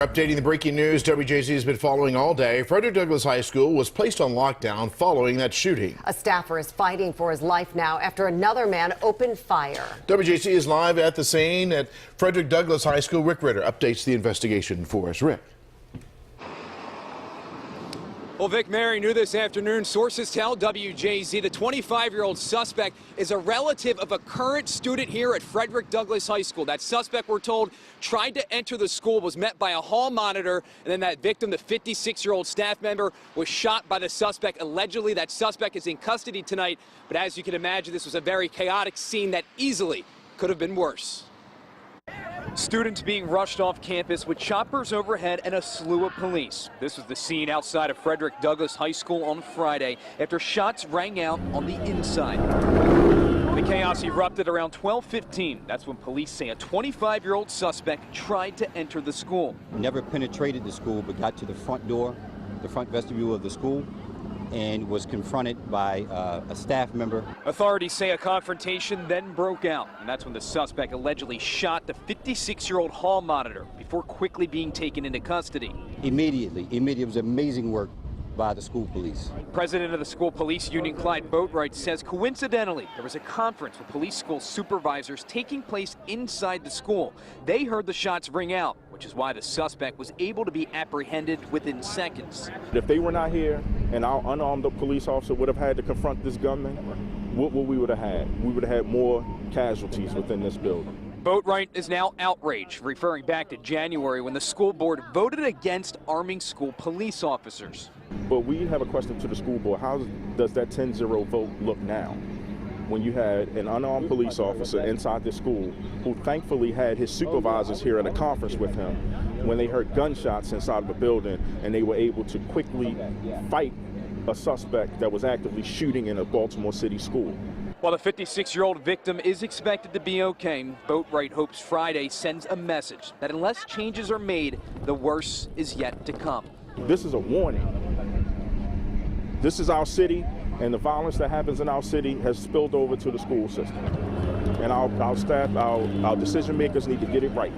Updating the breaking news WJZ has been following all day. Frederick Douglass High School was placed on lockdown following that shooting. A staffer is fighting for his life now after another man opened fire. WJZ is live at the scene at Frederick Douglass High School. Rick Ritter updates the investigation for us. Rick. Well, Vic Mary new this afternoon. Sources tell WJZ the 25-year-old suspect is a relative of a current student here at Frederick Douglass High School. That suspect, we're told, tried to enter the school, was met by a hall monitor, and then that victim, the 56-year-old staff member, was shot by the suspect. Allegedly, that suspect is in custody tonight. But as you can imagine, this was a very chaotic scene that easily could have been worse. Students being rushed off campus with choppers overhead and a slew of police. This was the scene outside of Frederick Douglass High School on Friday after shots rang out on the inside. The chaos erupted around 12:15. That's when police say a 25-year-old suspect tried to enter the school. Never penetrated the school, but got to the front door, the front vestibule of the school, and was confronted by a staff member. Authorities say a confrontation then broke out, and that's when the suspect allegedly shot the 56-year-old hall monitor before quickly being taken into custody. Immediately, it was amazing work by the school police. President of the school police union, Clyde Boatwright, says coincidentally there was a conference with police school supervisors taking place inside the school. They heard the shots ring out, which is why the suspect was able to be apprehended within seconds. If they were not here and our unarmed police officer would have had to confront this gunman, what we would have had? We would have had more casualties within this building. Boatwright is now outraged, referring back to January when the school board voted against arming school police officers. But we have a question to the school board. How does that 10-0 vote look now? When you had an unarmed police officer inside the school who thankfully had his supervisors here at a conference with him when they heard gunshots inside of the building and they were able to quickly fight a suspect that was actively shooting in a Baltimore City school. While the 56-year-old victim is expected to be okay, Boatwright hopes Friday sends a message that unless changes are made, the worst is yet to come. This is a warning. This is our city, and the violence that happens in our city has spilled over to the school system. And our staff, our decision makers need to get it right.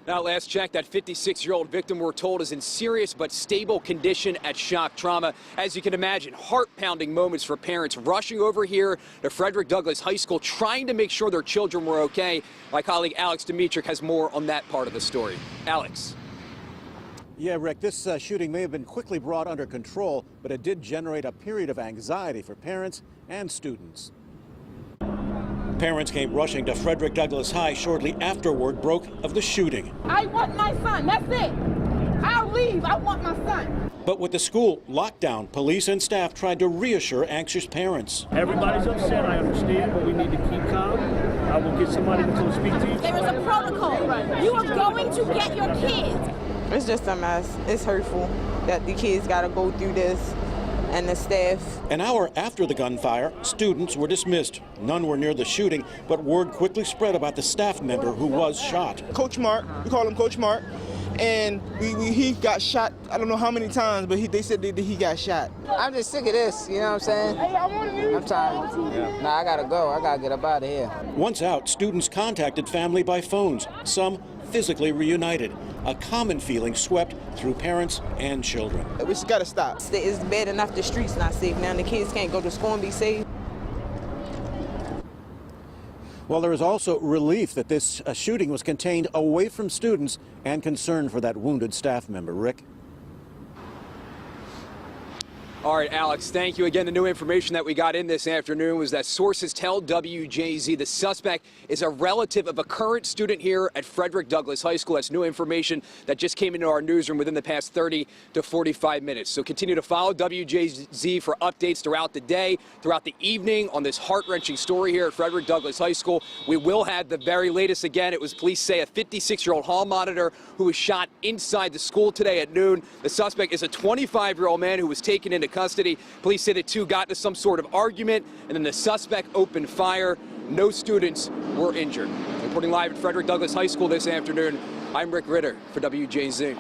Now, last check, that 56-year-old victim, we're told, is in serious but stable condition at shock trauma. As you can imagine, heart-pounding moments for parents rushing over here to Frederick Douglass High School, trying to make sure their children were okay. My colleague Alex Dimitrick has more on that part of the story. Alex. Yeah, Rick, this shooting may have been quickly brought under control, but it did generate a period of anxiety for parents and students. Parents came rushing to Frederick Douglass High shortly after word broke of the shooting. I want my son, that's it. I'll leave, I want my son. But with the school locked down, police and staff tried to reassure anxious parents. Everybody's upset, I understand, but we need to keep calm. I will get somebody to come speak to you. There is a protocol. You are going to get your kids. It's just a mess. It's hurtful that the kids got to go through this and the staff. An hour after the gunfire, students were dismissed. None were near the shooting, but word quickly spread about the staff member who was shot. Coach Mark, we call him Coach Mark, and he got shot, I don't know how many times, but they said that he got shot. I'm just sick of this, you know what I'm saying? I'm tired. Nah, I gotta go. I gotta get up out of here. Once out, students contacted family by phones, some physically reunited. A common feeling swept through parents and children. We just gotta stop. It's bad enough the streets not safe now. The kids can't go to school and be safe. Well, there is also relief that this shooting was contained away from students and concern for that wounded staff member. Rick? All right, Alex, thank you. Again, the new information that we got in this afternoon was that sources tell WJZ the suspect is a relative of a current student here at Frederick Douglass High School. That's new information that just came into our newsroom within the past 30 to 45 minutes. So continue to follow WJZ for updates throughout the day, throughout the evening on this heart-wrenching story here at Frederick Douglass High School. We will have the very latest again. It was, police say, a 56-year-old hall monitor who was shot inside the school today at noon. The suspect is a 25-year-old man who was taken into custody. Police say the two got into some sort of argument, and then the suspect opened fire. No students were injured. Reporting live at Frederick Douglass High School this afternoon, I'm Rick Ritter for WJZ.